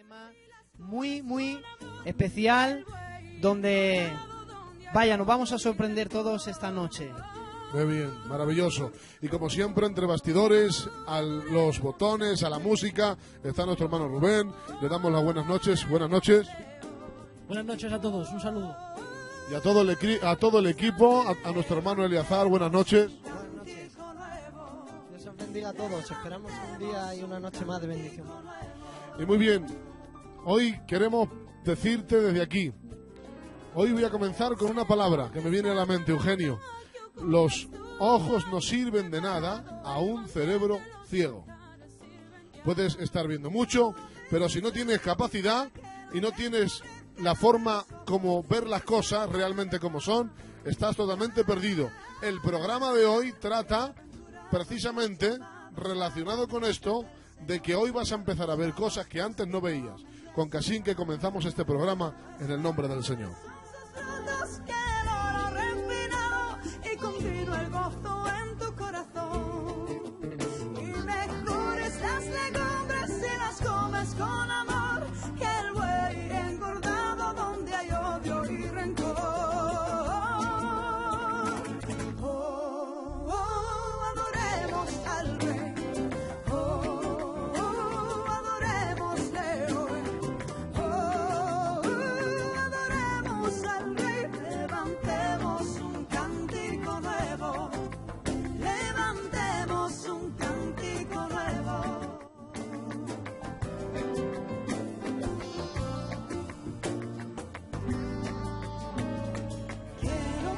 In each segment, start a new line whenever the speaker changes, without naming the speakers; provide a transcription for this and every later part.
tema muy, muy especial donde, vaya, nos vamos a sorprender todos esta noche.
Muy bien, maravilloso. Y como siempre, entre bastidores, a los botones, a la música, está nuestro hermano Rubén. Le damos las buenas noches. Buenas noches.
Buenas noches a todos, un saludo.
Y a todo el equipo, a nuestro hermano Eliazar, buenas noches.
Buenas noches. Dios os bendiga a todos. Esperamos un día y una noche más de bendición.
Y muy bien, hoy queremos decirte desde aquí. Hoy voy a comenzar con una palabra que me viene a la mente, Eugenio. Los ojos no sirven de nada a un cerebro ciego. Puedes estar viendo mucho, pero si no tienes capacidad y no tienes la forma como ver las cosas realmente como son, estás totalmente perdido. El programa de hoy trata precisamente relacionado con esto, de que hoy vas a empezar a ver cosas que antes no veías. Con Casín que comenzamos este programa en el nombre del Señor.
Y continúa el gozo en tu corazón. Y mejores las legumbres si las comes con amor, que el buey engordado donde hay odio y rencor. Oh, oh, adoremos al Rey. Oh, oh, adorémosle hoy. Oh, adoremos al Rey. Levantemos un cántico nuevo. Levantemos un cántico nuevo. Quiero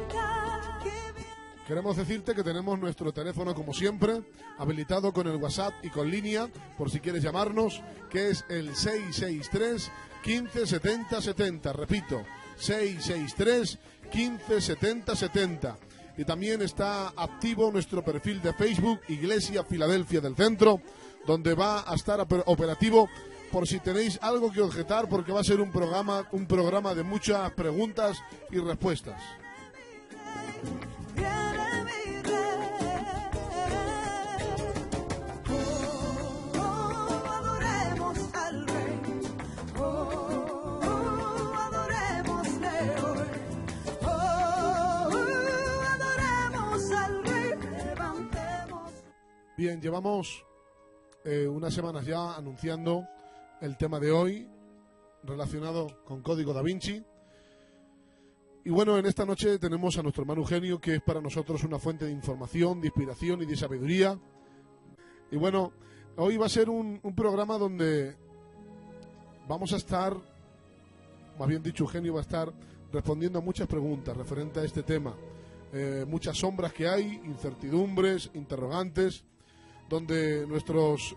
cantar que bien.
Queremos decirte que tenemos nuestro teléfono, como siempre, habilitado con el WhatsApp y con línea, por si quieres llamarnos, que es el 663 15 70 70. Repito, 663 15 70 70. Y también está activo nuestro perfil de Facebook, Iglesia Filadelfia del Centro, donde va a estar operativo por si tenéis algo que objetar, porque va a ser un programa de muchas preguntas y respuestas.
Viene mi Rey. Oh, adoremos al Rey. Oh, adorémosle hoy. Oh, adoremos al Rey. Levantemos.
Bien, llevamos unas semanas ya anunciando el tema de hoy relacionado con Código Da Vinci. Y bueno, en esta noche tenemos a nuestro hermano Eugenio, que es para nosotros una fuente de información, de inspiración y de sabiduría. Y bueno, hoy va a ser un programa donde vamos a estar, más bien dicho, Eugenio va a estar respondiendo a muchas preguntas referentes a este tema. Muchas sombras que hay, incertidumbres, interrogantes, donde nuestros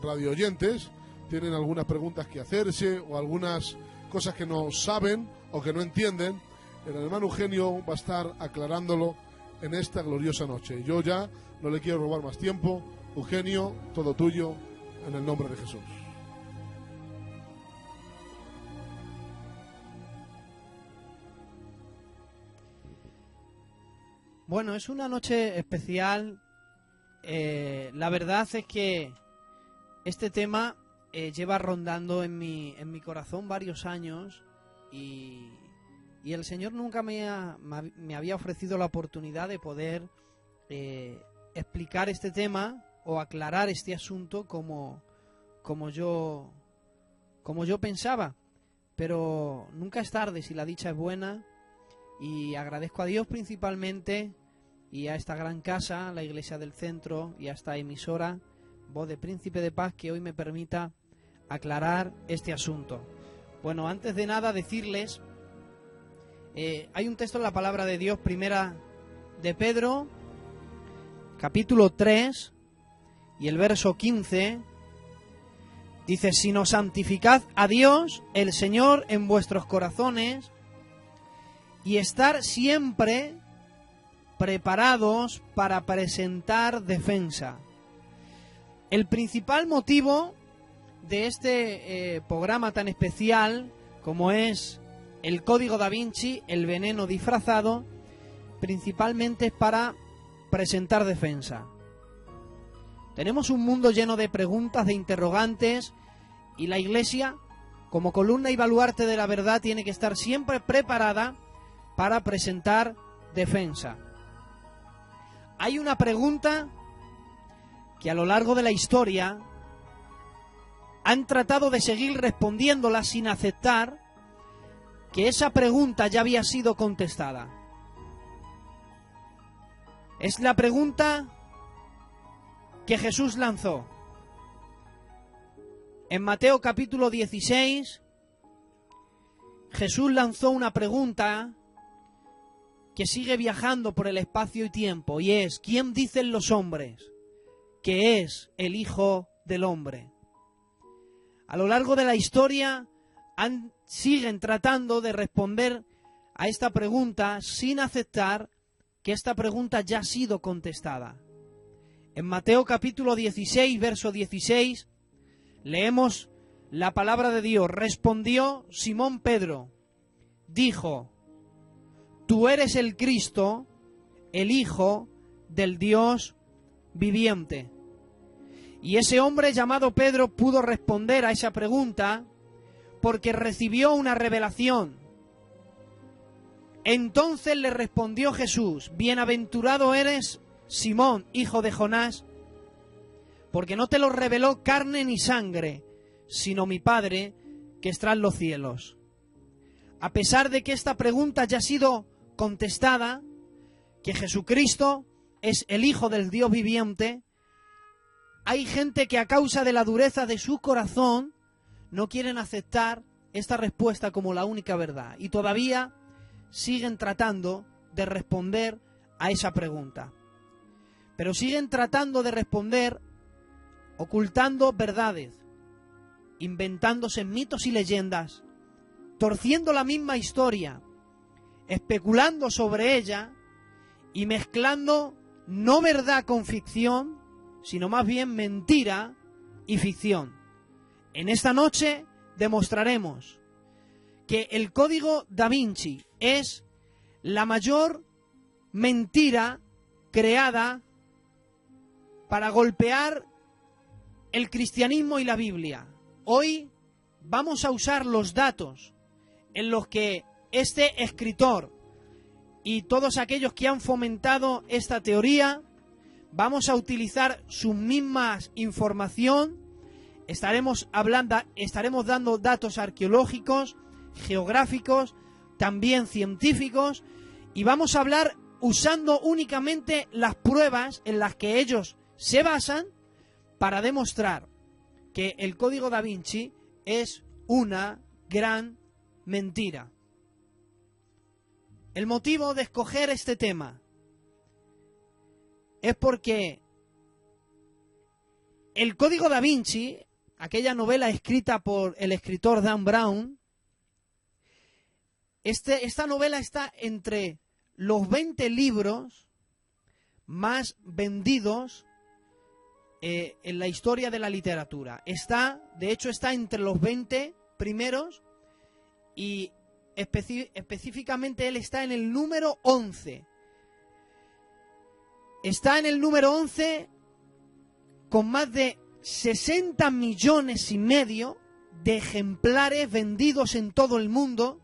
radio oyentes tienen algunas preguntas que hacerse o algunas cosas que no saben o que no entienden. El hermano Eugenio va a estar aclarándolo en esta gloriosa noche. Yo ya no le quiero robar más tiempo. Eugenio, todo tuyo, en el nombre de Jesús.
Bueno, es una noche especial. La verdad es que este tema lleva rondando en mi corazón varios años y el Señor nunca me había ofrecido la oportunidad de poder explicar este tema o aclarar este asunto como yo pensaba. Pero nunca es tarde si la dicha es buena, y agradezco a Dios principalmente y a esta gran casa, la Iglesia del Centro, y a esta emisora Voz de Príncipe de Paz, que hoy me permita aclarar este asunto. Bueno, antes de nada decirles, hay un texto en la palabra de Dios, primera de Pedro, capítulo 3 y el verso 15, dice: sino santificad a Dios el Señor en vuestros corazones y estar siempre preparados para presentar defensa. El principal motivo de este programa tan especial como es el Código Da Vinci, el veneno disfrazado, principalmente es para presentar defensa. Tenemos un mundo lleno de preguntas, de interrogantes, Y la Iglesia, como columna y baluarte de la verdad, tiene que estar siempre preparada para presentar defensa. Hay una pregunta que a lo largo de la historia han tratado de seguir respondiéndola sin aceptar que esa pregunta ya había sido contestada. Es la pregunta que Jesús lanzó. En Mateo capítulo 16, Jesús lanzó una pregunta que sigue viajando por el espacio y tiempo, y es: ¿quién dicen los hombres que es el Hijo del Hombre? A lo largo de la historia siguen tratando de responder a esta pregunta sin aceptar que esta pregunta ya ha sido contestada. En Mateo capítulo 16, verso 16, leemos la palabra de Dios. Respondió Simón Pedro, dijo: tú eres el Cristo, el Hijo del Dios viviente. Y ese hombre llamado Pedro pudo responder a esa pregunta porque recibió una revelación. Entonces le respondió Jesús: bienaventurado eres, Simón, hijo de Jonás, porque no te lo reveló carne ni sangre, sino mi Padre que está en los cielos. A pesar de que esta pregunta ya ha sido contestada, que Jesucristo es el Hijo del Dios viviente, hay gente que a causa de la dureza de su corazón no quieren aceptar esta respuesta como la única verdad y todavía siguen tratando de responder a esa pregunta. Pero siguen tratando de responder ocultando verdades, inventándose mitos y leyendas, torciendo la misma historia, especulando sobre ella y mezclando no verdad con ficción, sino más bien mentira y ficción. En esta noche demostraremos que el Código Da Vinci es la mayor mentira creada para golpear el cristianismo y la Biblia. Hoy vamos a usar los datos en los que este escritor y todos aquellos que han fomentado esta teoría, vamos a utilizar sus mismas información, estaremos dando datos arqueológicos, geográficos, también científicos, y vamos a hablar usando únicamente las pruebas en las que ellos se basan para demostrar que el Código Da Vinci es una gran mentira. El motivo de escoger este tema es porque el Código Da Vinci, aquella novela escrita por el escritor Dan Brown, esta novela está entre los 20 libros más vendidos en la historia de la literatura. De hecho, está entre los 20 primeros y específicamente él está en el número 11. Está en el número 11 con más de 60 millones y medio de ejemplares vendidos en todo el mundo,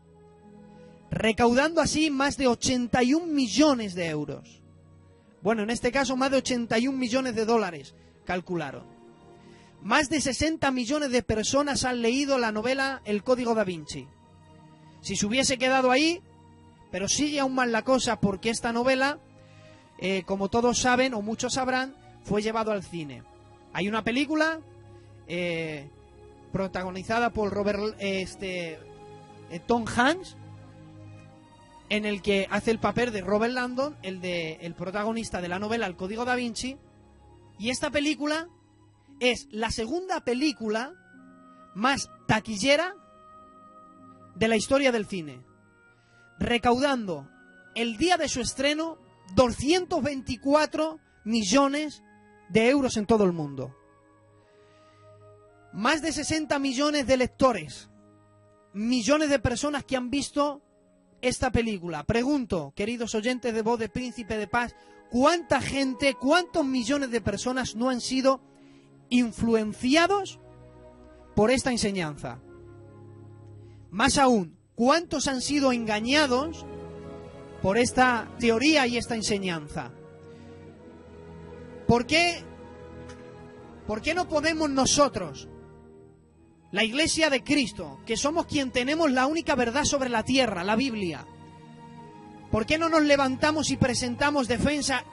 recaudando así más de 81 millones de euros. Bueno, en este caso más de 81 millones de dólares, calcularon. Más de 60 millones de personas han leído la novela El Código Da Vinci. Si se hubiese quedado ahí, pero sigue aún más la cosa porque esta novela, como todos saben o muchos sabrán, fue llevado al cine. Hay una película protagonizada por Tom Hanks, en el que hace el papel de Robert Langdon, el protagonista de la novela El Código Da Vinci, y esta película es la segunda película más taquillera de la historia del cine, recaudando el día de su estreno 224 millones de euros en todo el mundo. Más de 60 millones de lectores, millones de personas que han visto esta película. Pregunto, queridos oyentes de Voz de Príncipe de Paz, ¿cuánta gente, cuántos millones de personas no han sido influenciados por esta enseñanza. Más aún, ¿cuántos han sido engañados por esta teoría y esta enseñanza? ¿Por qué no podemos nosotros, la Iglesia de Cristo, que somos quien tenemos la única verdad sobre la tierra, la Biblia, por qué no nos levantamos y presentamos defensa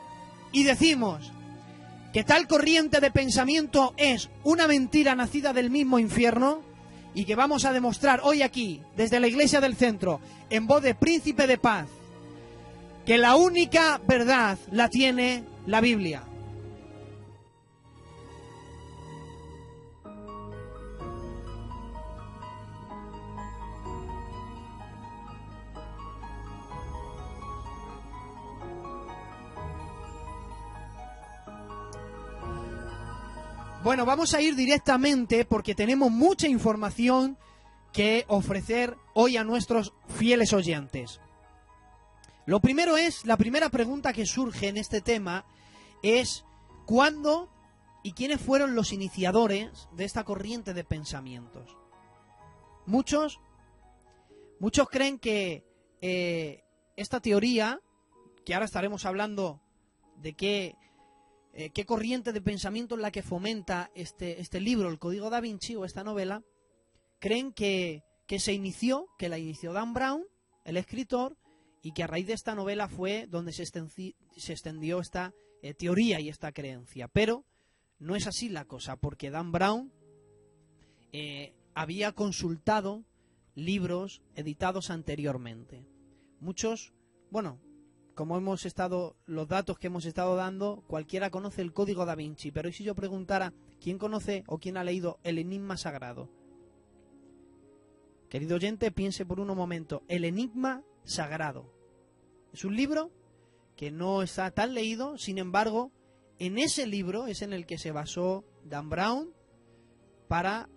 y decimos que tal corriente de pensamiento es una mentira nacida del mismo infierno y que vamos a demostrar hoy aquí, desde la Iglesia del Centro, en voz de Príncipe de Paz, que la única verdad la tiene la Biblia? Bueno, vamos a ir directamente porque tenemos mucha información que ofrecer hoy a nuestros fieles oyentes. Lo primero es, la primera pregunta que surge en este tema es ¿cuándo y quiénes fueron los iniciadores de esta corriente de pensamientos? Muchos creen que esta teoría, que ahora estaremos hablando de qué corriente de pensamiento es la que fomenta este libro, el Código Da Vinci, o esta novela, creen que la inició Dan Brown, el escritor, y que a raíz de esta novela fue donde se extendió esta teoría y esta creencia. Pero no es así la cosa, porque Dan Brown había consultado libros editados anteriormente. Muchos, bueno, como los datos que hemos estado dando, cualquiera conoce el Código Da Vinci, pero ¿y si yo preguntara quién conoce o quién ha leído El Enigma Sagrado? Querido oyente, piense por un momento. El Enigma Sagrado es un libro que no está tan leído, sin embargo, en ese libro es en el que se basó Dan Brown para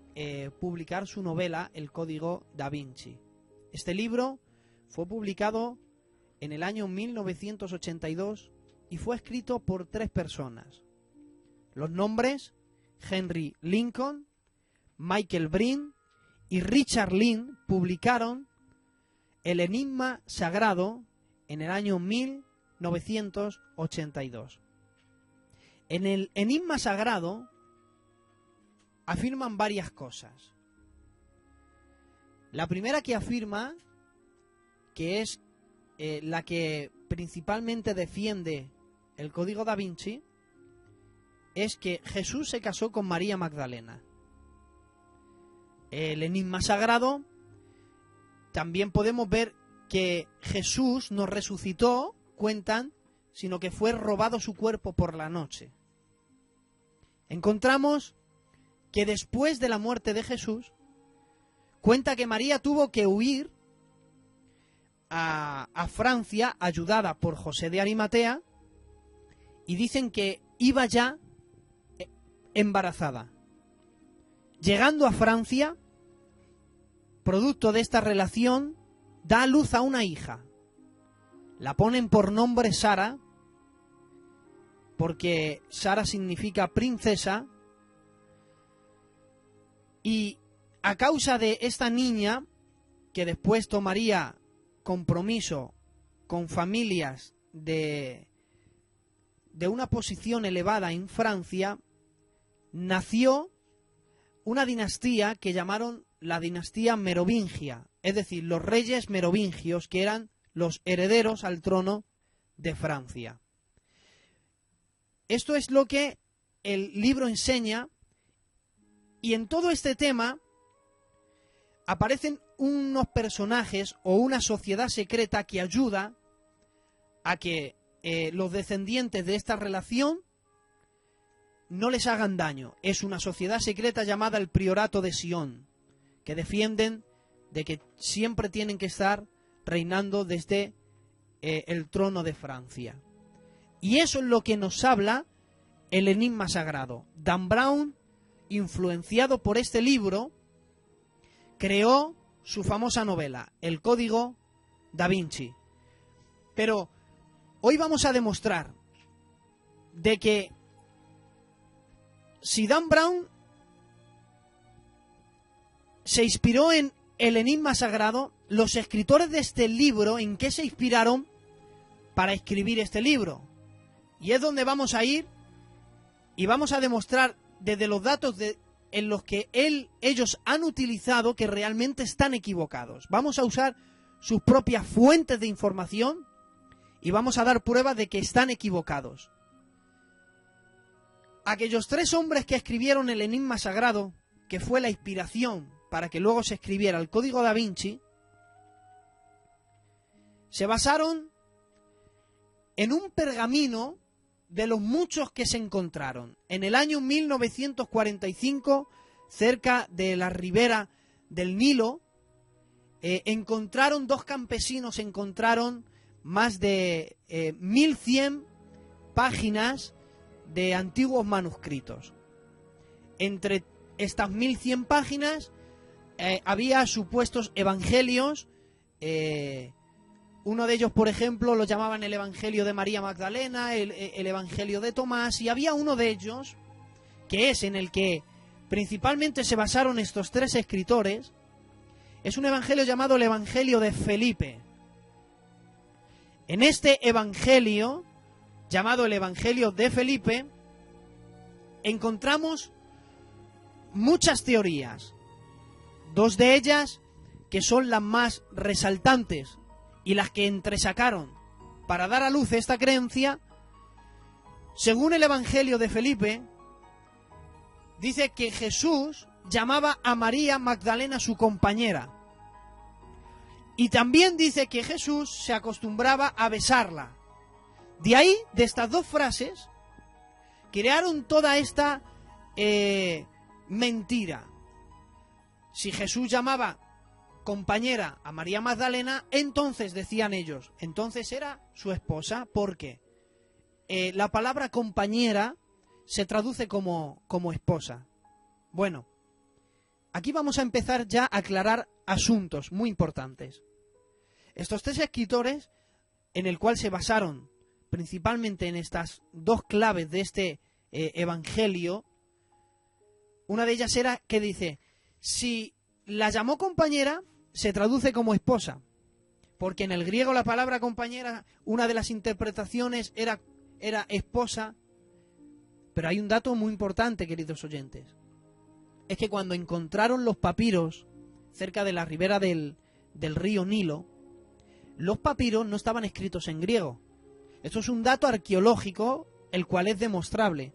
publicar su novela El Código Da Vinci. Este libro fue publicado en el año 1982 y fue escrito por 3 personas. Los nombres: Henry Lincoln, Michael Brin y Richard Lynn publicaron El Enigma Sagrado en el año 1982. En el Enigma Sagrado afirman varias cosas. La primera que afirma, que es la que principalmente defiende el Código Da Vinci, es que Jesús se casó con María Magdalena. El Enigma Sagrado también podemos ver que Jesús no resucitó, cuentan, sino que fue robado su cuerpo por la noche. Encontramos que después de la muerte de Jesús, cuenta que María tuvo que huir a Francia, ayudada por José de Arimatea, y dicen que iba ya embarazada. Llegando a Francia, producto de esta relación, da a luz a una hija. La ponen por nombre Sara, porque Sara significa princesa, y a causa de esta niña, que después tomaría compromiso con familias de una posición elevada en Francia, nació una dinastía que llamaron la dinastía merovingia, es decir, los reyes merovingios, que eran los herederos al trono de Francia. Esto es lo que el libro enseña, y en todo este tema aparecen unos personajes o una sociedad secreta que ayuda a que los descendientes de esta relación no les hagan daño. Es una sociedad secreta llamada el Priorato de Sion, que defienden de que siempre tienen que estar reinando desde el trono de Francia. Y eso es lo que nos habla el Enigma Sagrado. Dan Brown, influenciado por este libro, creó su famosa novela, El Código Da Vinci. Pero hoy vamos a demostrar de que si Dan Brown se inspiró en el Enigma Sagrado. Los escritores de este libro, ¿en qué se inspiraron para escribir este libro? Y es donde vamos a ir y vamos a demostrar desde los datos en los que ellos han utilizado que realmente están equivocados. Vamos a usar sus propias fuentes de información y vamos a dar pruebas de que están equivocados. Aquellos 3 hombres que escribieron el Enigma Sagrado, que fue la inspiración para que luego se escribiera el Código Da Vinci, se basaron en un pergamino de los muchos que se encontraron. En el año 1945, cerca de la ribera del Nilo, encontraron 2 campesinos, encontraron más de 1100 páginas de antiguos manuscritos. Entre estas 1100 páginas había supuestos evangelios. Uno de ellos, por ejemplo, lo llamaban el Evangelio de María Magdalena, el Evangelio de Tomás, y había uno de ellos, que es en el que principalmente se basaron estos 3 escritores. Es un evangelio llamado el Evangelio de Felipe. En este evangelio, llamado el Evangelio de Felipe, encontramos muchas teorías. 2 de ellas que son las más resaltantes y las que entresacaron para dar a luz esta creencia. Según el Evangelio de Felipe, dice que Jesús llamaba a María Magdalena su compañera. Y también dice que Jesús se acostumbraba a besarla. De ahí, de estas 2 frases, crearon toda esta mentira. Si Jesús llamaba compañera a María Magdalena, entonces, decían ellos, entonces era su esposa, porque la palabra compañera se traduce como esposa. Bueno, aquí vamos a empezar ya a aclarar asuntos muy importantes. Estos 3 escritores, en el cual se basaron principalmente en estas 2 claves de este evangelio, una de ellas era que dice, si la llamó compañera, se traduce como esposa, porque en el griego la palabra compañera, una de las interpretaciones era esposa. Pero hay un dato muy importante, queridos oyentes. Es que cuando encontraron los papiros cerca de la ribera del río Nilo, los papiros no estaban escritos en griego. Esto es un dato arqueológico, el cual es demostrable.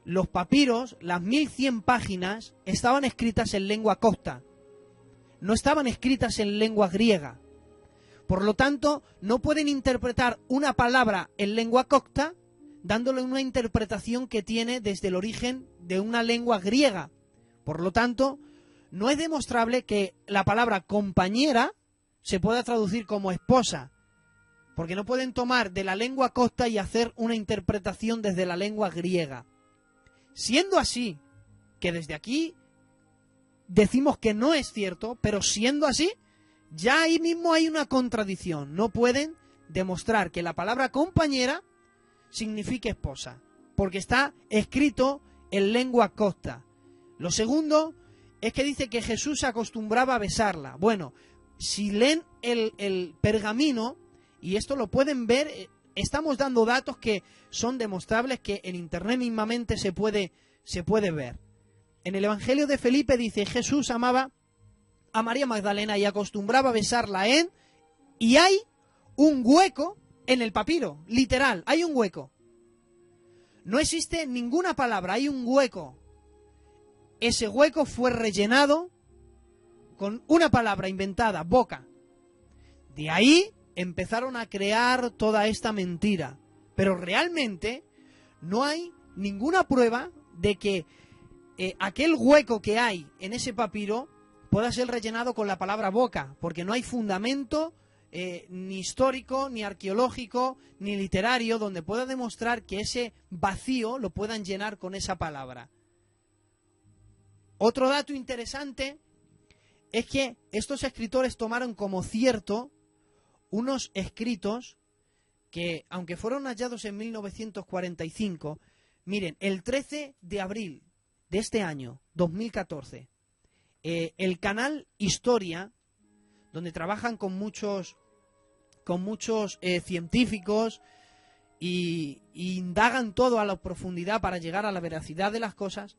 Los papiros, las 1100 páginas, estaban escritas en lengua copta. No estaban escritas en lengua griega. Por lo tanto, no pueden interpretar una palabra en lengua copta dándole una interpretación que tiene desde el origen de una lengua griega. Por lo tanto, no es demostrable que la palabra compañera se pueda traducir como esposa, porque no pueden tomar de la lengua copta y hacer una interpretación desde la lengua griega. Siendo así, que desde aquí decimos que no es cierto, pero siendo así, ya ahí mismo hay una contradicción. No pueden demostrar que la palabra compañera signifique esposa, porque está escrito en lengua copta. Lo segundo es que dice que Jesús se acostumbraba a besarla. Bueno, si leen el pergamino, y esto lo pueden ver, estamos dando datos que son demostrables, que en internet mismamente se puede ver. En el Evangelio de Felipe dice, Jesús amaba a María Magdalena y acostumbraba a besarla y hay un hueco en el papiro, literal, hay un hueco. No existe ninguna palabra, hay un hueco. Ese hueco fue rellenado con una palabra inventada, boca. De ahí empezaron a crear toda esta mentira. Pero realmente no hay ninguna prueba de que aquel hueco que hay en ese papiro pueda ser rellenado con la palabra boca, porque no hay fundamento ni histórico, ni arqueológico, ni literario donde pueda demostrar que ese vacío lo puedan llenar con esa palabra. Otro dato interesante es que estos escritores tomaron como cierto unos escritos que, aunque fueron hallados en 1945, miren, el 13 de abril de este año, 2014, el canal Historia, donde trabajan con muchos científicos y indagan todo a la profundidad para llegar a la veracidad de las cosas,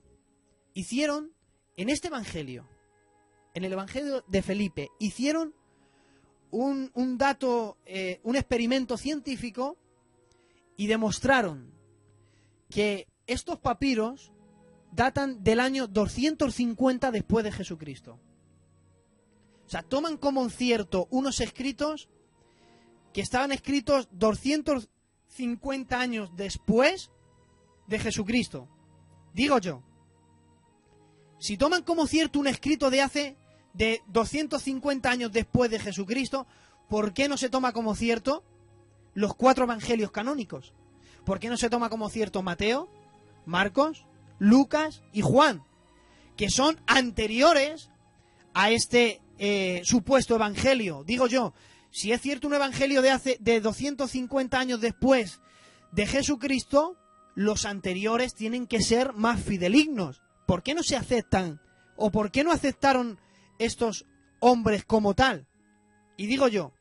hicieron en este evangelio, en el evangelio de Felipe, hicieron un experimento científico y demostraron que estos papiros datan del año 250 después de Jesucristo. O sea, toman como cierto unos escritos que estaban escritos 250 años después de Jesucristo. Digo yo, si toman como cierto un escrito de 250 años después de Jesucristo, ¿por qué no se toma como cierto los 4 evangelios canónicos? ¿Por qué no se toma como cierto Mateo, Marcos, Lucas y Juan, que son anteriores a este supuesto evangelio? Digo yo, si es cierto un evangelio de 250 años después de Jesucristo, los anteriores tienen que ser más fidelignos. ¿Por qué no se aceptan? ¿O por qué no aceptaron estos hombres como tal? Y digo yo,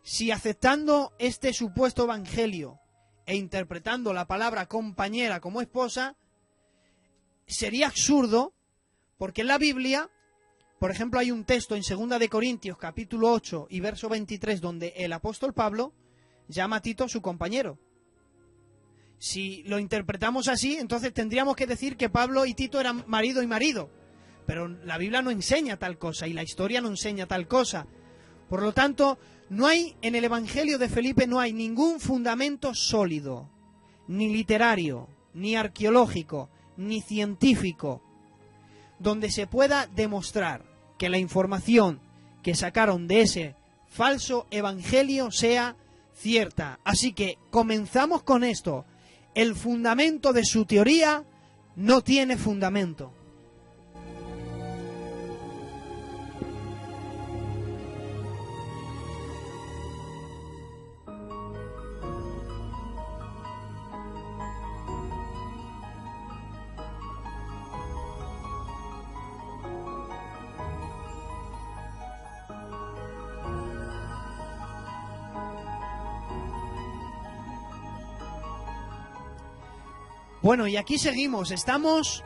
si aceptando este supuesto evangelio e interpretando la palabra compañera como esposa, sería absurdo, porque en la Biblia, por ejemplo, hay un texto en 2 de Corintios, capítulo 8 y verso 23, donde el apóstol Pablo llama a Tito su compañero. Si lo interpretamos así, entonces tendríamos que decir que Pablo y Tito eran marido y marido. Pero la Biblia no enseña tal cosa y la historia no enseña tal cosa. Por lo tanto, no hay en el Evangelio de Felipe no hay ningún fundamento sólido, ni literario, ni arqueológico, ni científico, donde se pueda demostrar que la información que sacaron de ese falso evangelio sea cierta. Así que comenzamos con esto. El fundamento de su teoría no tiene fundamento. Bueno, y aquí seguimos. Estamos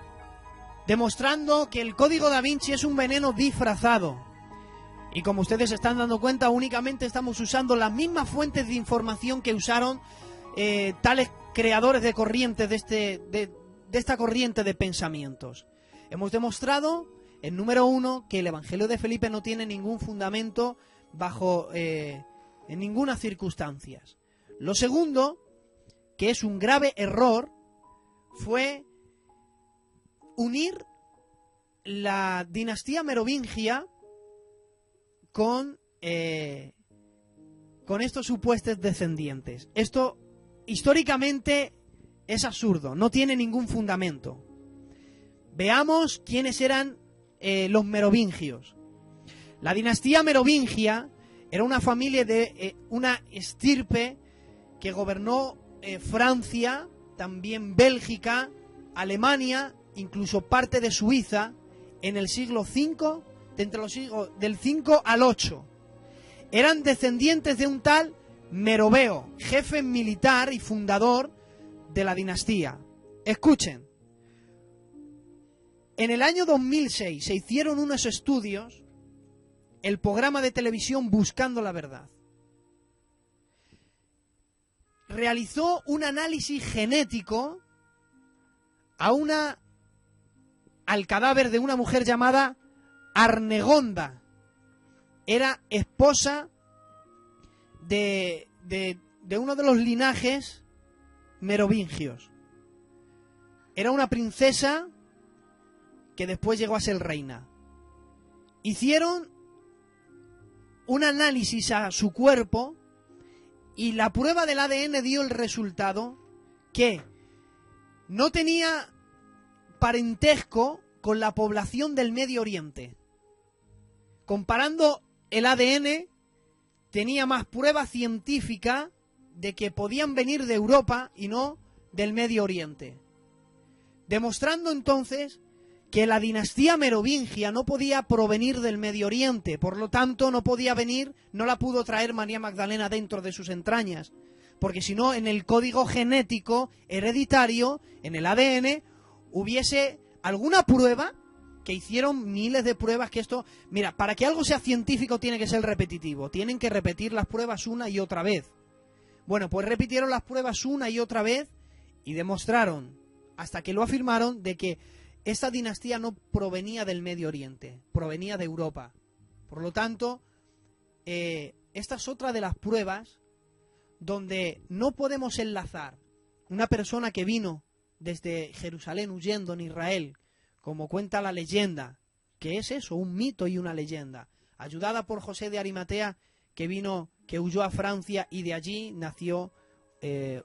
demostrando que el Código Da Vinci es un veneno disfrazado. Y como ustedes se están dando cuenta, únicamente estamos usando las mismas fuentes de información que usaron tales creadores de corrientes de esta corriente de pensamientos. Hemos demostrado, en número 1, que el Evangelio de Felipe no tiene ningún fundamento bajo en ninguna circunstancia. Lo segundo, que es un grave error, fue unir la dinastía merovingia con estos supuestos descendientes. Esto históricamente es absurdo, no tiene ningún fundamento. Veamos quiénes eran los merovingios. La dinastía merovingia era una familia de una estirpe que gobernó Francia, también Bélgica, Alemania, incluso parte de Suiza, en el siglo V, entre los siglos del 5 al 8. Eran descendientes de un tal Meroveo, jefe militar y fundador de la dinastía. Escuchen, en el año 2006 se hicieron unos estudios, el programa de televisión Buscando la Verdad realizó un análisis genético al cadáver de una mujer llamada Arnegonda. Era esposa de uno de los linajes merovingios. Era una princesa que después llegó a ser reina. Hicieron un análisis a su cuerpo y la prueba del ADN dio el resultado que no tenía parentesco con la población del Medio Oriente. Comparando el ADN, tenía más prueba científica de que podían venir de Europa y no del Medio Oriente. Demostrando entonces que la dinastía merovingia no podía provenir del Medio Oriente, por lo tanto no podía venir, no la pudo traer María Magdalena dentro de sus entrañas, porque si no, en el código genético hereditario, en el ADN, hubiese alguna prueba, que hicieron miles de pruebas, que esto, mira, para que algo sea científico tiene que ser repetitivo, tienen que repetir las pruebas una y otra vez. Bueno, pues repitieron las pruebas una y otra vez y demostraron, hasta que lo afirmaron, de que esta dinastía no provenía del Medio Oriente, provenía de Europa. Por lo tanto, esta es otra de las pruebas donde no podemos enlazar una persona que vino desde Jerusalén huyendo en Israel, como cuenta la leyenda, que es eso, un mito y una leyenda, ayudada por José de Arimatea, que huyó a Francia y de allí nació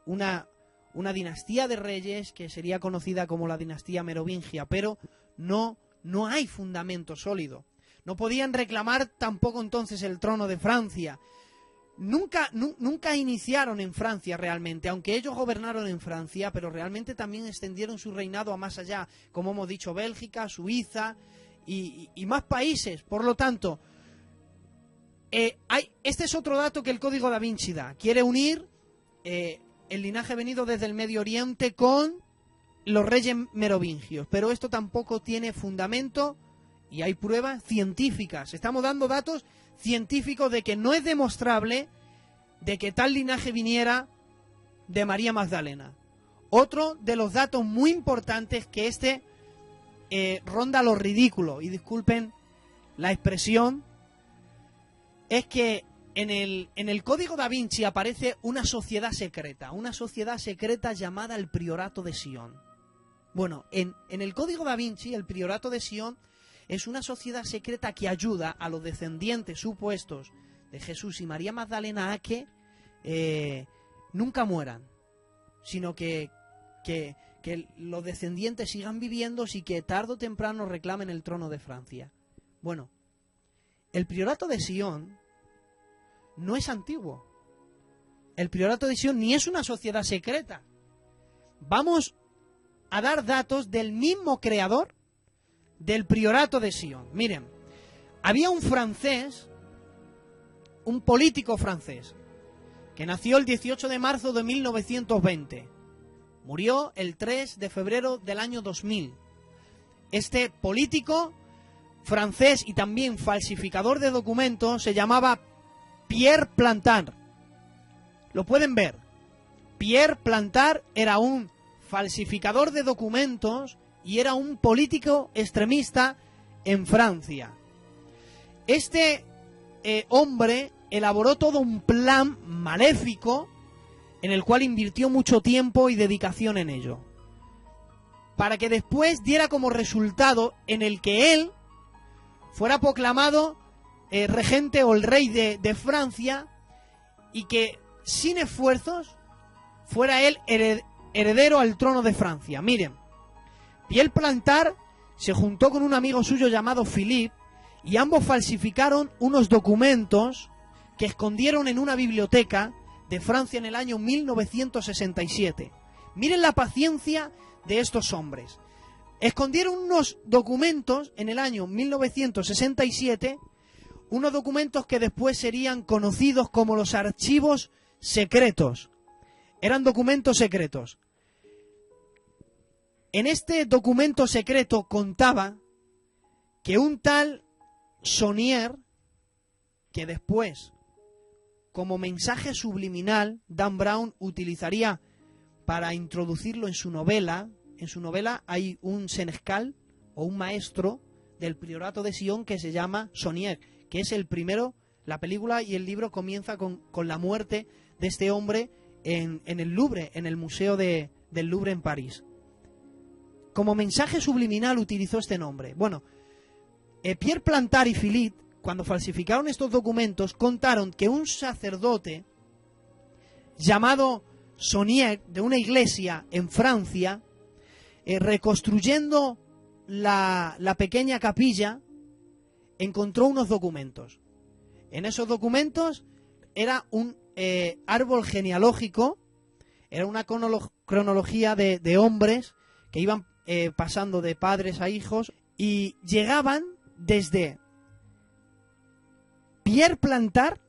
una dinastía de reyes que sería conocida como la dinastía merovingia, pero no hay fundamento sólido. No podían reclamar tampoco entonces el trono de Francia. Nunca iniciaron en Francia realmente, aunque ellos gobernaron en Francia, pero realmente también extendieron su reinado a más allá, como hemos dicho, Bélgica, Suiza y más países. Por lo tanto, este es otro dato que el Código da Vinci da. Quiere unir el linaje venido desde el Medio Oriente con los reyes merovingios, pero esto tampoco tiene fundamento y hay pruebas científicas. Estamos dando datos científicos de que no es demostrable de que tal linaje viniera de María Magdalena. Otro de los datos muy importantes que ronda lo ridículo, y disculpen la expresión, es que en el Código da Vinci aparece una sociedad secreta llamada el Priorato de Sion. Bueno, en el Código da Vinci, el Priorato de Sion es una sociedad secreta que ayuda a los descendientes supuestos de Jesús y María Magdalena a que nunca mueran, sino que los descendientes sigan viviendo y que tarde o temprano reclamen el trono de Francia. Bueno, el Priorato de Sion no es antiguo. El Priorato de Sion ni es una sociedad secreta. Vamos a dar datos del mismo creador del Priorato de Sion. Miren, había un francés, un político francés, que nació el 18 de marzo de 1920. Murió el 3 de febrero del año 2000. Este político francés y también falsificador de documentos se llamaba Pierre Plantard. Lo pueden ver. Pierre Plantard era un falsificador de documentos y era un político extremista en Francia. Este hombre elaboró todo un plan maléfico en el cual invirtió mucho tiempo y dedicación en ello, para que después diera como resultado en el que él fuera proclamado regente o el rey de Francia, y que sin esfuerzos fuera él heredero al trono de Francia. Miren, Pierre Plantard se juntó con un amigo suyo llamado Philippe y ambos falsificaron unos documentos que escondieron en una biblioteca de Francia en el año 1967. Miren la paciencia de estos hombres. Escondieron unos documentos en el año 1967, unos documentos que después serían conocidos como los archivos secretos. Eran documentos secretos. En este documento secreto contaba que un tal Saunier, que después, como mensaje subliminal, Dan Brown utilizaría para introducirlo en su novela hay un senescal o un maestro del Priorato de Sion que se llama Saunier, que es el primero. La película y el libro comienza con la muerte de este hombre en el Louvre, en el Museo del Louvre en París. Como mensaje subliminal utilizó este nombre. Bueno, Pierre Plantard y Philippe, cuando falsificaron estos documentos, contaron que un sacerdote llamado Saunier, de una iglesia en Francia, reconstruyendo la pequeña capilla, encontró unos documentos. En esos documentos era un árbol genealógico, era una cronología de hombres que iban pasando de padres a hijos y llegaban desde Pierre Plantard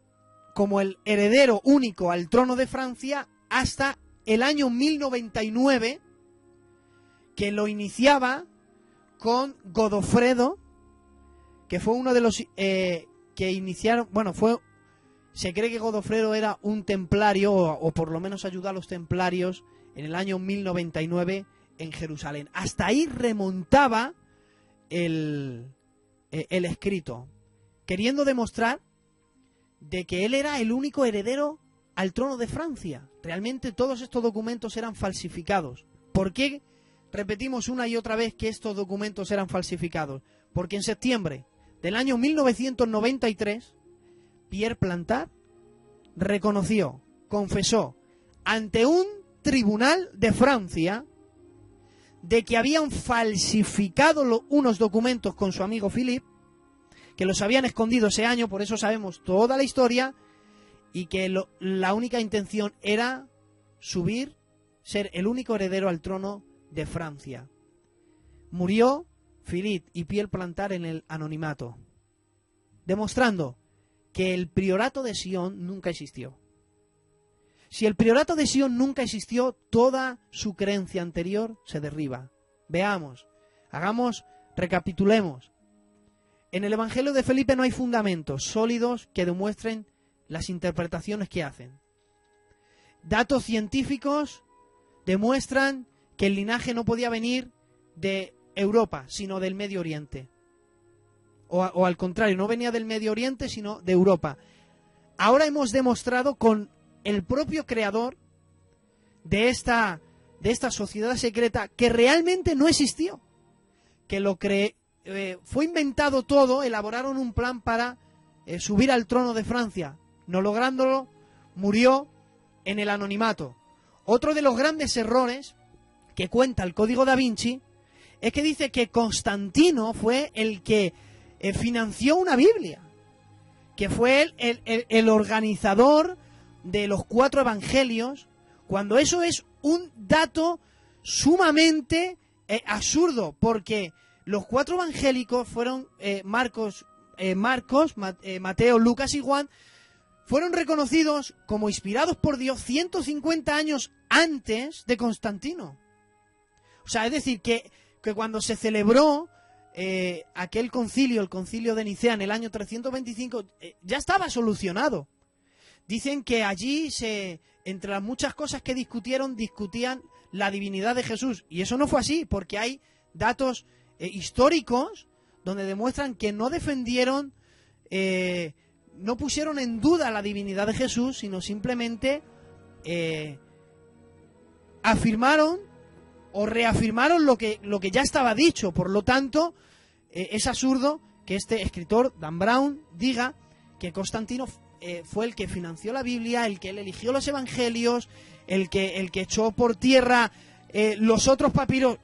como el heredero único al trono de Francia hasta el año 1099, que lo iniciaba con Godofredo, que fue uno de los que iniciaron, bueno, se cree que Godofredo era un templario, o por lo menos ayudó a los templarios en el año 1099 en Jerusalén. Hasta ahí remontaba el escrito, queriendo demostrar de que él era el único heredero al trono de Francia. Realmente todos estos documentos eran falsificados. ¿Por qué repetimos una y otra vez que estos documentos eran falsificados? Porque en septiembre del año 1993, Pierre Plantard reconoció, confesó ante un tribunal de Francia de que habían falsificado unos documentos con su amigo Philippe, que los habían escondido ese año, por eso sabemos toda la historia, y que la única intención era ser el único heredero al trono de Francia. Murió Philippe y Pierre Plantard en el anonimato, demostrando que el priorato de Sion nunca existió. Si el priorato de Sion nunca existió, toda su creencia anterior se derriba. Veamos, recapitulemos. En el Evangelio de Felipe no hay fundamentos sólidos que demuestren las interpretaciones que hacen. Datos científicos demuestran que el linaje no podía venir de Europa, sino del Medio Oriente. O al contrario, no venía del Medio Oriente, sino de Europa. Ahora hemos demostrado con el propio creador de esta sociedad secreta que realmente no existió, que fue inventado todo, elaboraron un plan para subir al trono de Francia. No lográndolo, murió en el anonimato. Otro de los grandes errores que cuenta el Código da Vinci es que dice que Constantino fue el que financió una Biblia, que fue el organizador de los 4 evangelios, cuando eso es un dato sumamente absurdo, porque los 4 evangélicos fueron Marcos, Mateo, Lucas y Juan, fueron reconocidos como inspirados por Dios 150 años antes de Constantino. O sea, es decir, que cuando se celebró aquel concilio, el concilio de Nicea en el año 325, ya estaba solucionado. Dicen que allí, entre las muchas cosas que discutían la divinidad de Jesús. Y eso no fue así, porque hay datos históricos donde demuestran que no defendieron, no pusieron en duda la divinidad de Jesús, sino simplemente afirmaron o reafirmaron lo que ya estaba dicho. Por lo tanto, es absurdo que este escritor, Dan Brown, diga que Constantino fue el que financió la Biblia, el que él eligió los evangelios, el que echó por tierra los otros papiros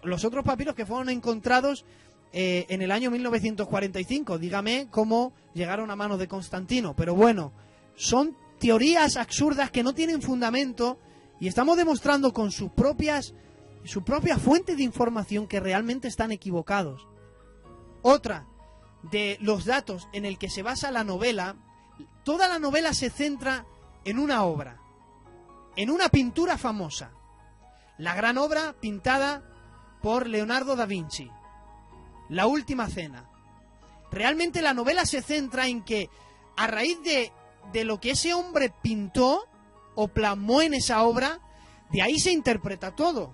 que fueron encontrados en el año 1945. Dígame cómo llegaron a manos de Constantino. Pero bueno, son teorías absurdas que no tienen fundamento, y estamos demostrando con su propia fuente de información que realmente están equivocados. Otra de los datos en el que se basa la novela, toda la novela se centra en una obra, en una pintura famosa, la gran obra pintada por Leonardo da Vinci, La Última Cena. Realmente la novela se centra en que, a raíz de lo que ese hombre pintó o plasmó en esa obra, de ahí se interpreta todo.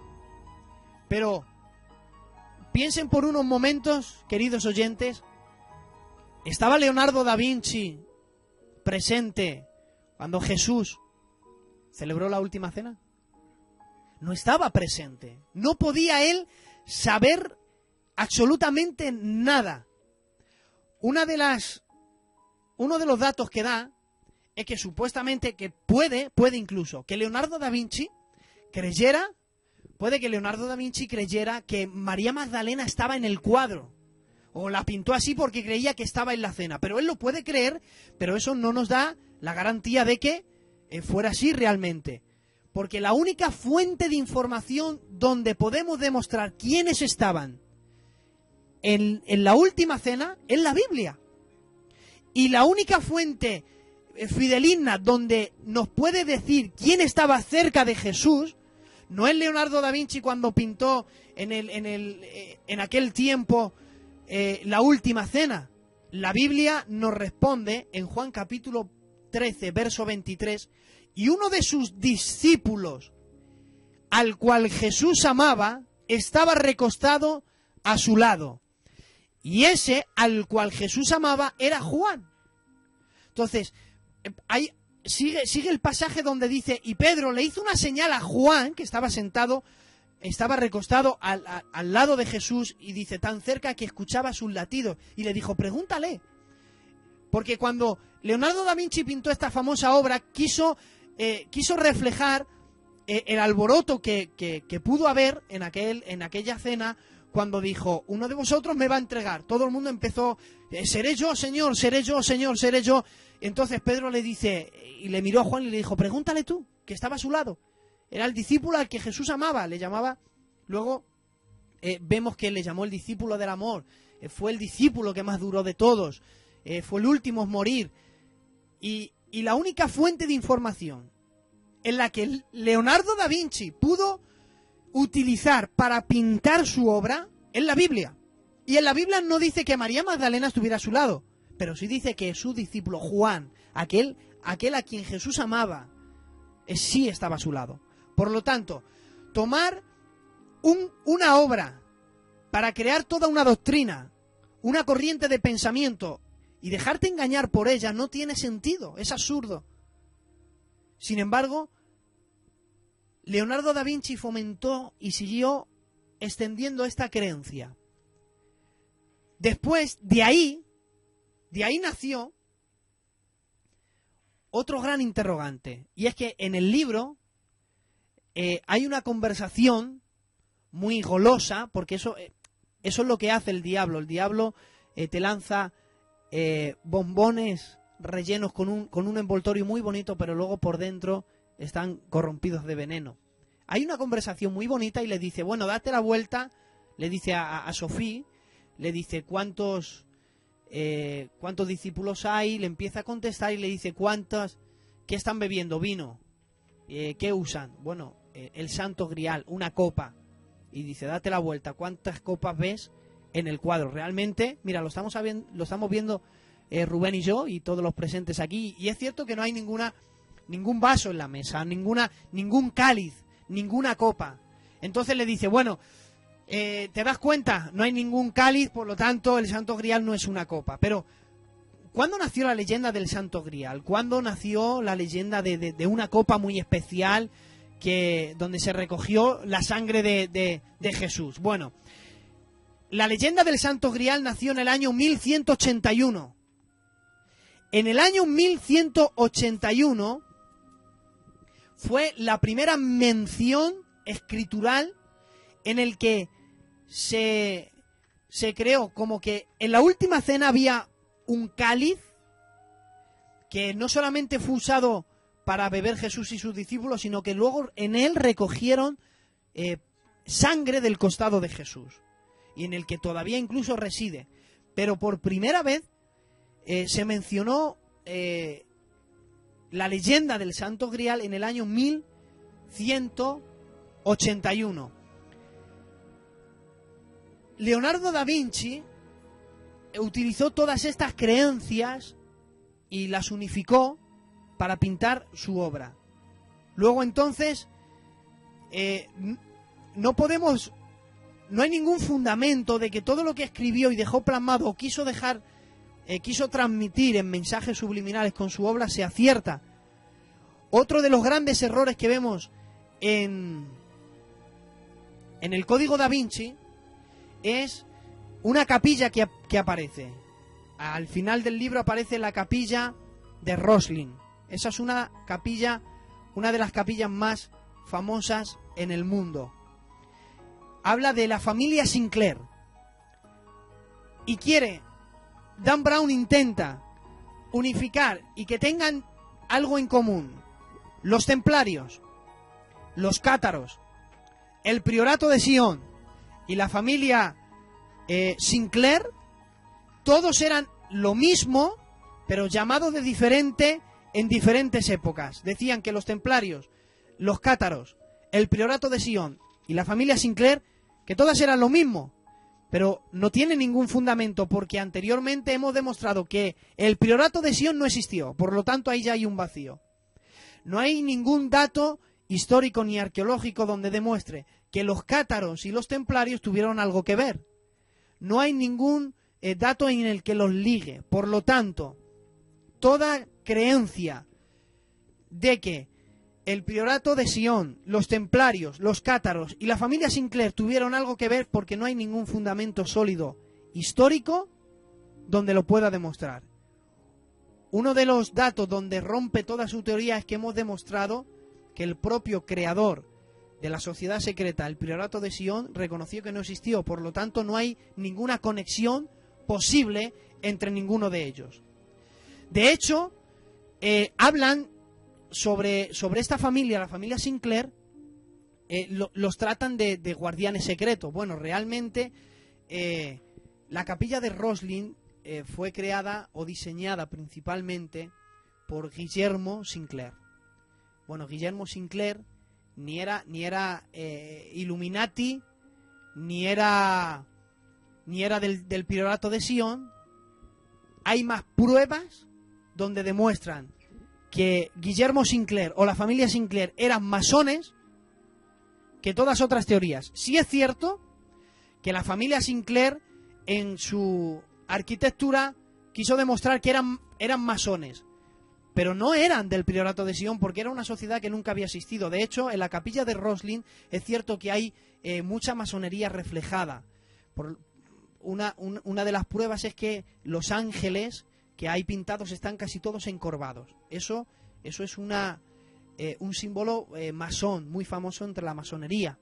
Pero piensen por unos momentos, queridos oyentes, ¿estaba Leonardo da Vinci presente cuando Jesús celebró la Última Cena? No estaba presente. No podía él saber absolutamente nada. Uno de los datos que da es que supuestamente que puede incluso que Leonardo da Vinci creyera que María Magdalena estaba en el cuadro, o la pintó así porque creía que estaba en la cena. Pero él lo puede creer, pero eso no nos da la garantía de que fuera así realmente. Porque la única fuente de información donde podemos demostrar quiénes estaban en la última cena es la Biblia. Y la única fuente fidedigna donde nos puede decir quién estaba cerca de Jesús no es Leonardo da Vinci cuando pintó en aquel tiempo la última cena. La Biblia nos responde en Juan capítulo 13, verso 23, y uno de sus discípulos, al cual Jesús amaba, estaba recostado a su lado. Y ese al cual Jesús amaba era Juan. Entonces, ahí sigue el pasaje donde dice, y Pedro le hizo una señal a Juan, que estaba sentado, estaba recostado al lado de Jesús, y dice, tan cerca que escuchaba sus latidos, y le dijo, pregúntale. Porque cuando Leonardo da Vinci pintó esta famosa obra, quiso reflejar el alboroto que pudo haber en aquella cena, cuando dijo, uno de vosotros me va a entregar. Todo el mundo empezó, seré yo, Señor, seré yo, Señor, seré yo. Entonces Pedro le dice, y le miró a Juan y le dijo, pregúntale tú, que estaba a su lado. Era el discípulo al que Jesús amaba, le llamaba. Luego vemos que le llamó el discípulo del amor. Fue el discípulo que más duró de todos. Fue el último en morir. Y la única fuente de información en la que Leonardo da Vinci pudo utilizar para pintar su obra es la Biblia. Y en la Biblia no dice que María Magdalena estuviera a su lado, pero sí dice que su discípulo Juan, aquel a quien Jesús amaba, sí estaba a su lado. Por lo tanto, tomar una obra para crear toda una doctrina, una corriente de pensamiento, y dejarte engañar por ella no tiene sentido, es absurdo. Sin embargo, Leonardo da Vinci fomentó y siguió extendiendo esta creencia. Después, de ahí nació otro gran interrogante. Y es que en el libro hay una conversación muy golosa, porque eso es lo que hace el diablo. El diablo te lanza bombones rellenos con un envoltorio muy bonito, pero luego por dentro están corrompidos de veneno. Hay una conversación muy bonita y le dice, bueno, date la vuelta, le dice a Sofía, le dice cuántos discípulos hay, le empieza a contestar y le dice ¿qué están bebiendo? Vino. ¿Qué usan? Bueno, el Santo Grial, una copa. Y dice, date la vuelta, ¿cuántas copas ves en el cuadro? Realmente, mira, lo estamos viendo Rubén y yo y todos los presentes aquí, y es cierto que no hay ningún vaso en la mesa, ningún cáliz, ninguna copa. Entonces le dice, bueno, ¿te das cuenta? No hay ningún cáliz, por lo tanto el Santo Grial no es una copa. Pero, ¿cuándo nació la leyenda del Santo Grial? ¿Cuándo nació la leyenda de una copa muy especial donde se recogió la sangre de Jesús? Bueno, la leyenda del Santo Grial nació en el año 1181. En el año 1181 fue la primera mención escritural en el que se creó como que en la última cena había un cáliz que no solamente fue usado para beber Jesús y sus discípulos, sino que luego en él recogieron sangre del costado de Jesús, y en el que todavía incluso reside. Pero por primera vez se mencionó la leyenda del Santo Grial en el año 1181. Leonardo da Vinci utilizó todas estas creencias y las unificó para pintar su obra. Luego entonces no hay ningún fundamento de que todo lo que escribió y dejó plasmado o quiso transmitir en mensajes subliminales con su obra sea cierta. Otro de los grandes errores que vemos en el Código Da Vinci es una capilla que aparece. Al final del libro aparece la capilla de Rosslyn. Esa es una de las capillas más famosas en el mundo. Habla de la familia Sinclair. Y Dan Brown intenta unificar y que tengan algo en común. Los templarios, los cátaros, el priorato de Sion y la familia Sinclair, todos eran lo mismo, pero llamados de diferente en diferentes épocas. Decían que los templarios, los cátaros, el priorato de Sion y la familia Sinclair, que todas eran lo mismo, pero no tiene ningún fundamento, porque anteriormente hemos demostrado que el priorato de Sion no existió, por lo tanto ahí ya hay un vacío. No hay ningún dato histórico ni arqueológico donde demuestre que los cátaros y los templarios tuvieron algo que ver. No hay ningún dato en el que los ligue. Por lo tanto, toda creencia de que el priorato de Sion, los templarios, los cátaros y la familia Sinclair tuvieron algo que ver, porque no hay ningún fundamento sólido histórico donde lo pueda demostrar. Uno de los datos donde rompe toda su teoría es que hemos demostrado que el propio creador de la sociedad secreta, el priorato de Sion, reconoció que no existió. Por lo tanto, no hay ninguna conexión posible entre ninguno de ellos. De hecho, hablan sobre esta familia, la familia Sinclair, los tratan de guardianes secretos. Bueno, realmente la capilla de Roslin fue creada o diseñada principalmente por Guillermo Sinclair. Bueno, Guillermo Sinclair ni era Illuminati, ni era del priorato de Sion. Hay más pruebas donde demuestran que Guillermo Sinclair o la familia Sinclair eran masones que todas otras teorías. Sí es cierto que la familia Sinclair en su arquitectura quiso demostrar que eran masones, pero no eran del priorato de Sion, porque era una sociedad que nunca había existido. De hecho, en la capilla de Roslin es cierto que hay mucha masonería reflejada. Una de las pruebas es que los ángeles que hay pintados están casi todos encorvados. Eso es un símbolo masón muy famoso entre la masonería.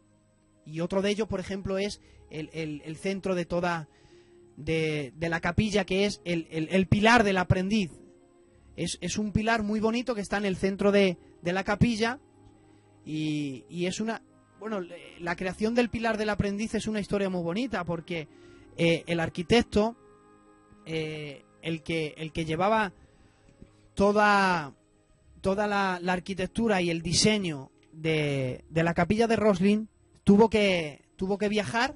Y otro de ellos, por ejemplo, es el centro de toda de la capilla, que es el pilar del aprendiz. Es un pilar muy bonito que está en el centro de la capilla, y es una... Bueno, la creación del pilar del aprendiz es una historia muy bonita, porque el arquitecto, el que llevaba toda la arquitectura y el diseño de la capilla de Roslin, tuvo que viajar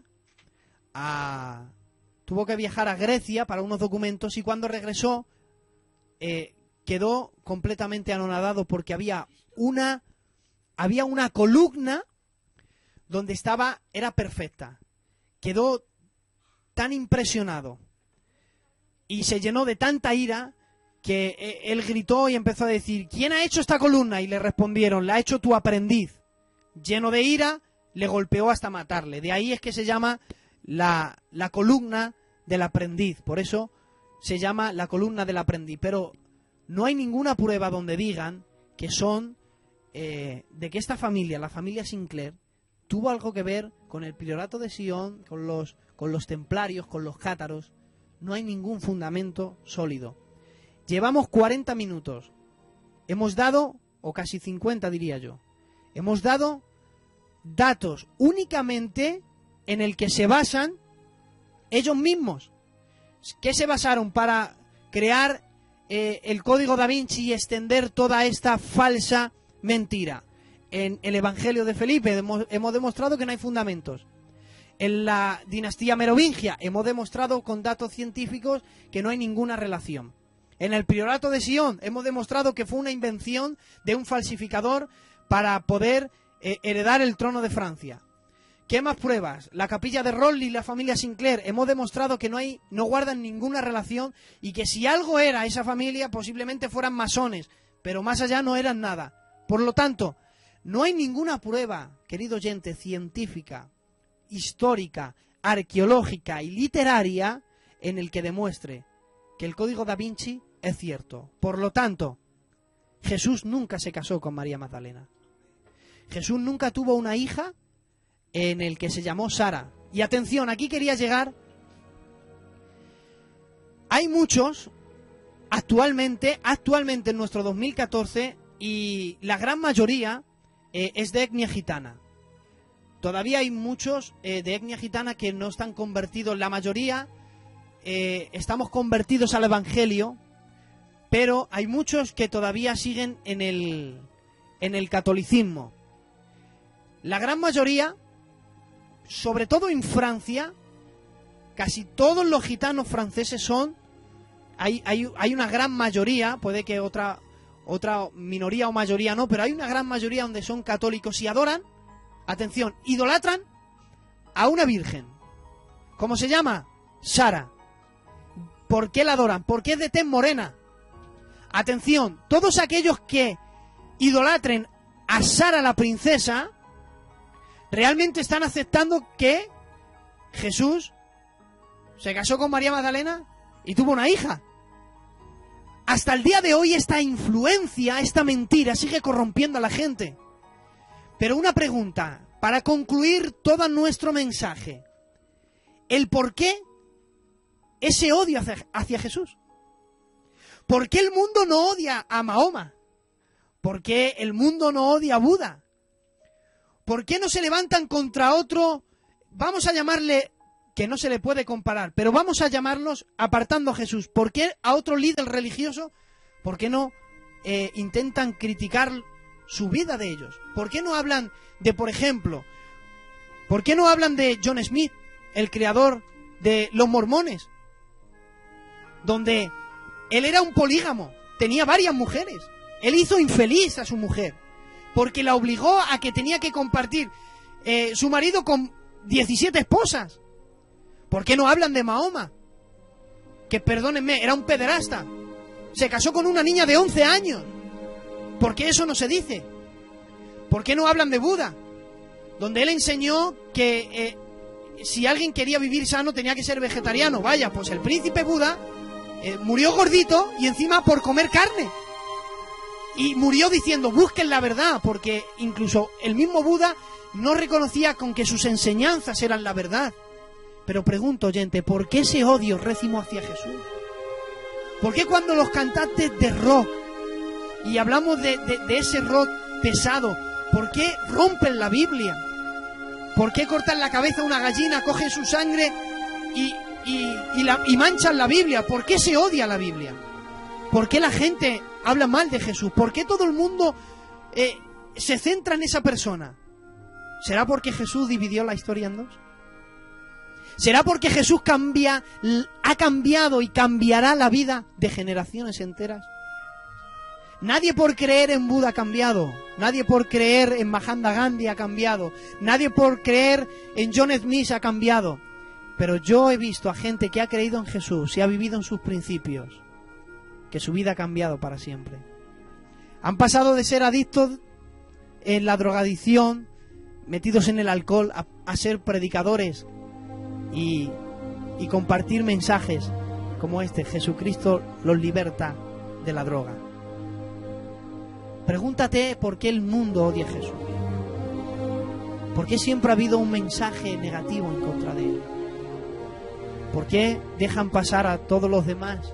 a Grecia para unos documentos, y cuando regresó quedó completamente anonadado, porque había una columna donde era perfecta. Quedó tan impresionado y se llenó de tanta ira que él gritó y empezó a decir: ¿quién ha hecho esta columna? Y le respondieron: la ha hecho tu aprendiz. Lleno de ira, le golpeó hasta matarle. De ahí es que se llama la columna del aprendiz. Por eso se llama la columna del aprendiz. Pero no hay ninguna prueba donde digan que son de que esta familia, la familia Sinclair, tuvo algo que ver con el priorato de Sion, con los templarios, con los cátaros. No hay ningún fundamento sólido. Llevamos 40 minutos. Hemos dado, o casi 50 diría yo, hemos dado datos únicamente en el que se basan ellos mismos. ¿Qué se basaron para crear el Código Da Vinci y extender toda esta falsa mentira? En el Evangelio de Felipe hemos demostrado que no hay fundamentos. En la dinastía merovingia hemos demostrado con datos científicos que no hay ninguna relación. En el priorato de Sion hemos demostrado que fue una invención de un falsificador para poder heredar el trono de Francia. ¿Qué más pruebas? La capilla de Roslin y la familia Sinclair hemos demostrado que no guardan ninguna relación, y que si algo era esa familia posiblemente fueran masones, pero más allá no eran nada. Por lo tanto, no hay ninguna prueba, querido oyente, científica, histórica, arqueológica y literaria en el que demuestre que el Código Da Vinci es cierto. Por lo tanto, Jesús nunca se casó con María Magdalena. Jesús nunca tuvo una hija en el que se llamó Sara. Y atención, aquí quería llegar. Hay muchos actualmente en nuestro 2014, y la gran mayoría es de etnia gitana. Todavía hay muchos de etnia gitana que no están convertidos. La mayoría estamos convertidos al Evangelio, pero hay muchos que todavía siguen en el catolicismo. La gran mayoría, sobre todo en Francia, casi todos los gitanos franceses son... Hay una gran mayoría, puede que otra minoría o mayoría no, pero hay una gran mayoría donde son católicos y adoran, atención, idolatran a una virgen. ¿Cómo se llama? Sara. ¿Por qué la adoran? Porque es de tez morena. Atención, todos aquellos que idolatren a Sara la princesa, realmente están aceptando que Jesús se casó con María Magdalena y tuvo una hija. Hasta el día de hoy esta influencia, esta mentira sigue corrompiendo a la gente. Pero una pregunta, para concluir todo nuestro mensaje. ¿El por qué ese odio hacia Jesús? ¿Por qué el mundo no odia a Mahoma? ¿Por qué el mundo no odia a Buda? ¿Por qué no se levantan contra otro? Vamos a llamarle, que no se le puede comparar, pero vamos a llamarlos apartando a Jesús. ¿Por qué a otro líder religioso? ¿Por qué no intentan criticar su vida de ellos? ¿Por qué no hablan de, por ejemplo, por qué no hablan de John Smith, el creador de los mormones? Donde él era un polígamo, tenía varias mujeres. Él hizo infeliz a su mujer, porque la obligó a que tenía que compartir su marido con 17 esposas. ¿Por qué no hablan de Mahoma? Que, perdónenme, era un pederasta. Se casó con una niña de 11 años. ¿Por qué eso no se dice? ¿Por qué no hablan de Buda? Donde él enseñó que si alguien quería vivir sano tenía que ser vegetariano. Vaya, pues el príncipe Buda murió gordito y encima por comer carne. Y murió diciendo, busquen la verdad, porque incluso el mismo Buda no reconocía con que sus enseñanzas eran la verdad. Pero pregunto, oyente, ¿por qué ese odio récimo hacia Jesús? ¿Por qué cuando los cantantes de rock, y hablamos de ese rock pesado, ¿por qué rompen la Biblia? ¿Por qué cortan la cabeza a una gallina, cogen su sangre y manchan la Biblia? ¿Por qué se odia la Biblia? ¿Por qué la gente habla mal de Jesús? ¿Por qué todo el mundo se centra en esa persona? ¿Será porque Jesús dividió la historia en dos? ¿Será porque Jesús ha cambiado y cambiará la vida de generaciones enteras? Nadie por creer en Buda ha cambiado. Nadie por creer en Mahatma Gandhi ha cambiado. Nadie por creer en John Smith ha cambiado. Pero yo he visto a gente que ha creído en Jesús y ha vivido en sus principios, que su vida ha cambiado para siempre. Han pasado de ser adictos en la drogadicción, metidos en el alcohol, a ser predicadores y compartir mensajes como este. Jesucristo los liberta de la droga. Pregúntate por qué el mundo odia a Jesús. ¿Por qué siempre ha habido un mensaje negativo en contra de él? ¿Por qué dejan pasar a todos los demás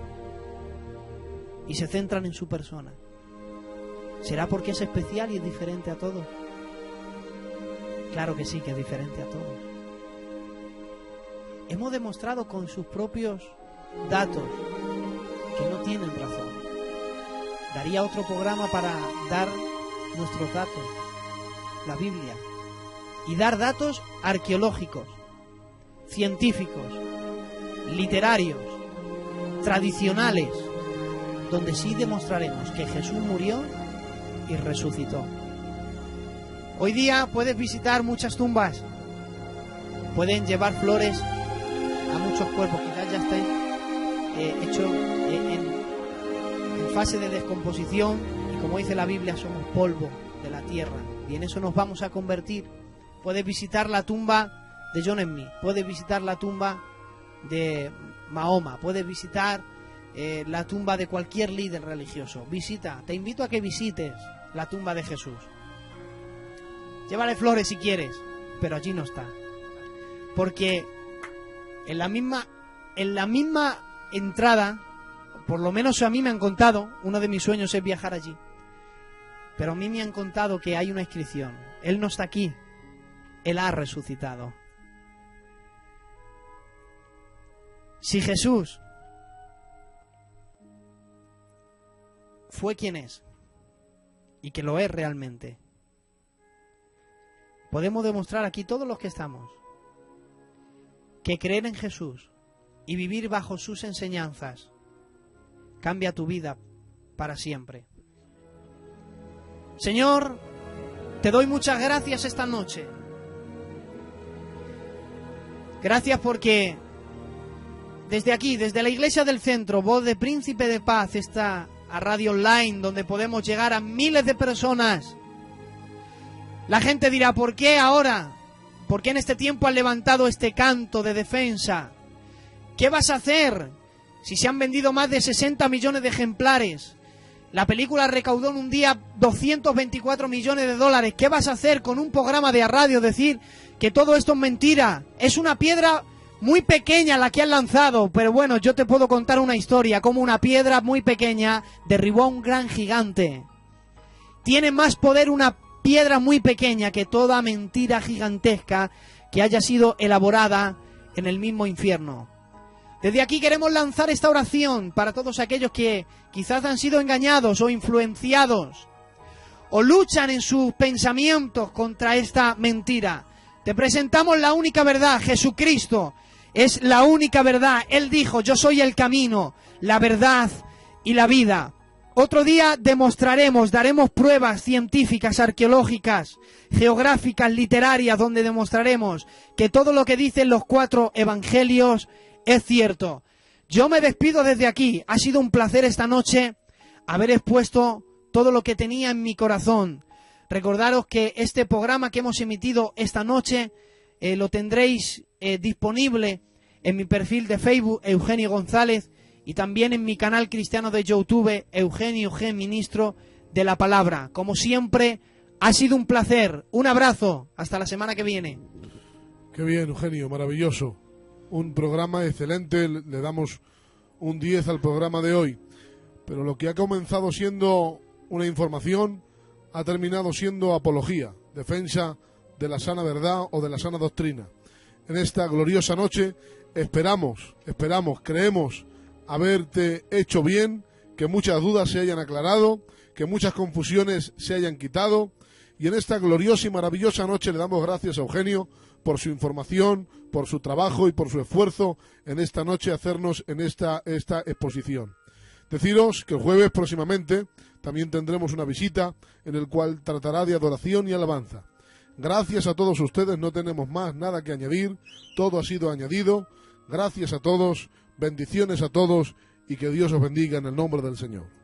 y se centran en su persona? ¿Será porque es especial y es diferente a todos? Claro que sí, que es diferente a todos. Hemos demostrado con sus propios datos que no tienen razón. Daría otro programa para dar nuestros datos, la Biblia, y dar datos arqueológicos, científicos, literarios, tradicionales, donde sí demostraremos que Jesús murió y resucitó. Hoy día puedes visitar muchas tumbas, pueden llevar flores a muchos cuerpos, quizás ya estén hechos en fase de descomposición, y como dice la Biblia, somos polvo de la tierra y en eso nos vamos a convertir. Puedes visitar la tumba de John Smith, puedes visitar la tumba de Mahoma, puedes visitar la tumba de cualquier líder religioso. Te invito a que visites la tumba de Jesús. Llévale flores si quieres, pero allí no está, porque en la misma entrada, por lo menos a mí me han contado, uno de mis sueños es viajar allí. Pero a mí me han contado que hay una inscripción. Él no está aquí. Él ha resucitado. Si Jesús fue quien es, y que lo es realmente, podemos demostrar aquí todos los que estamos que creer en Jesús y vivir bajo sus enseñanzas cambia tu vida para siempre. Señor, te doy muchas gracias esta noche. Gracias porque desde aquí, desde la Iglesia del Centro, Voz de Príncipe de Paz, está a radio online donde podemos llegar a miles de personas. La gente dirá, ¿por qué ahora? ¿Por qué en este tiempo has levantado este canto de defensa? ¿Qué vas a hacer si se han vendido más de 60 millones de ejemplares? La película recaudó en un día 224 millones de dólares. ¿Qué vas a hacer con un programa de radio? Decir que todo esto es mentira. Es una piedra muy pequeña la que han lanzado, pero bueno, yo te puedo contar una historia, como una piedra muy pequeña derribó a un gran gigante. Tiene más poder una piedra muy pequeña que toda mentira gigantesca que haya sido elaborada en el mismo infierno. Desde aquí queremos lanzar esta oración para todos aquellos que quizás han sido engañados o influenciados o luchan en sus pensamientos contra esta mentira. Te presentamos la única verdad, Jesucristo es la única verdad. Él dijo, yo soy el camino, la verdad y la vida. Otro día demostraremos, daremos pruebas científicas, arqueológicas, geográficas, literarias, donde demostraremos que todo lo que dicen los 4 evangelios es cierto. Yo me despido desde aquí. Ha sido un placer esta noche haber expuesto todo lo que tenía en mi corazón. Recordaros que este programa que hemos emitido esta noche lo tendréis disponible en mi perfil de Facebook, Eugenio González, y también en mi canal cristiano de YouTube, Eugenio G. Ministro de la Palabra. Como siempre, ha sido un placer. Un abrazo. Hasta la semana que viene.
Qué bien, Eugenio, maravilloso. Un programa excelente, le damos un 10 al programa de hoy. Pero lo que ha comenzado siendo una información ha terminado siendo apología, defensa de la sana verdad o de la sana doctrina. En esta gloriosa noche esperamos, creemos haberte hecho bien, que muchas dudas se hayan aclarado, que muchas confusiones se hayan quitado, y en esta gloriosa y maravillosa noche le damos gracias a Eugenio por su información, por su trabajo y por su esfuerzo en esta noche hacernos en esta exposición. Deciros que el jueves próximamente también tendremos una visita en el cual tratará de adoración y alabanza. Gracias a todos ustedes, no tenemos más nada que añadir, todo ha sido añadido. Gracias a todos, bendiciones a todos y que Dios os bendiga en el nombre del Señor.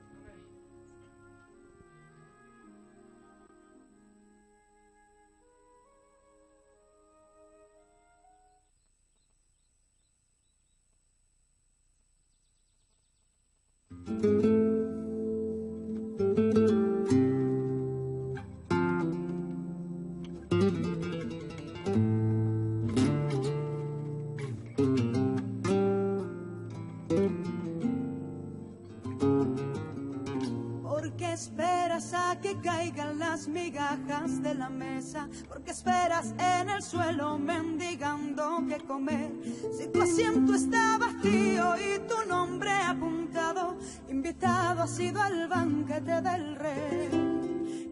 Porque esperas a que caigan las migajas de la mesa, porque esperas en el suelo mendigando que comer. Si tu asiento está vacío y tu nombre apuntado, invitado has sido al banquete del rey,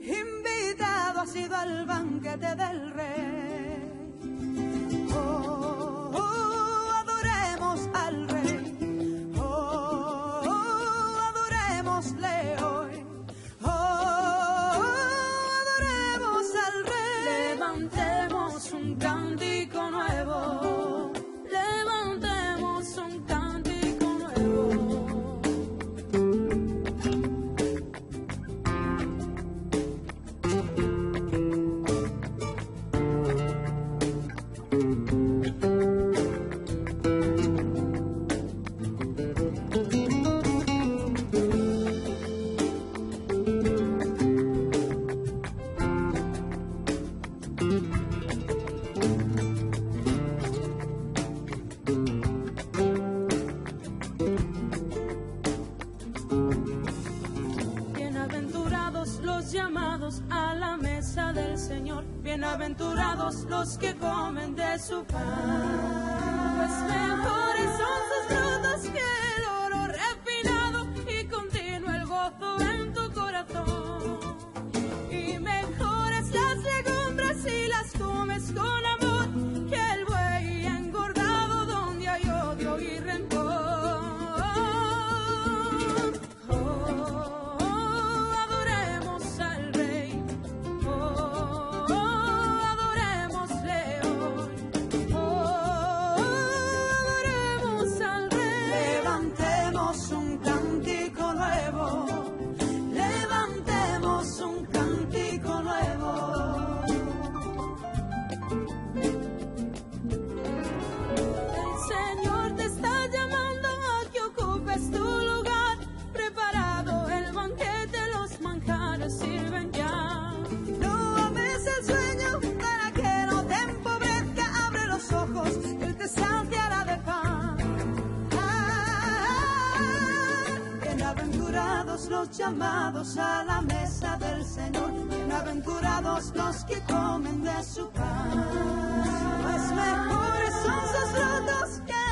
invitado has sido al banquete del rey. Oh, oh, adoremos al rey, oh, oh, adorémosle hoy. Levantemos un cántico nuevo, levantemos un cántico nuevo. llamados a la mesa del Señor. Bienaventurados los que comen de su pan, pues mejores son sus frutos que el oro refinado, y continuo el gozo en tu corazón. Y mejores las legumbres si las comes con amor, que el buey engordado donde hay odio y rencor. Sirven ya. No ames el sueño para que no te empobrezca. Abre los ojos, Él te saciará de pan. Bienaventurados los llamados a la mesa del Señor. Bienaventurados los que comen de su pan, pues mejores son sus frutos que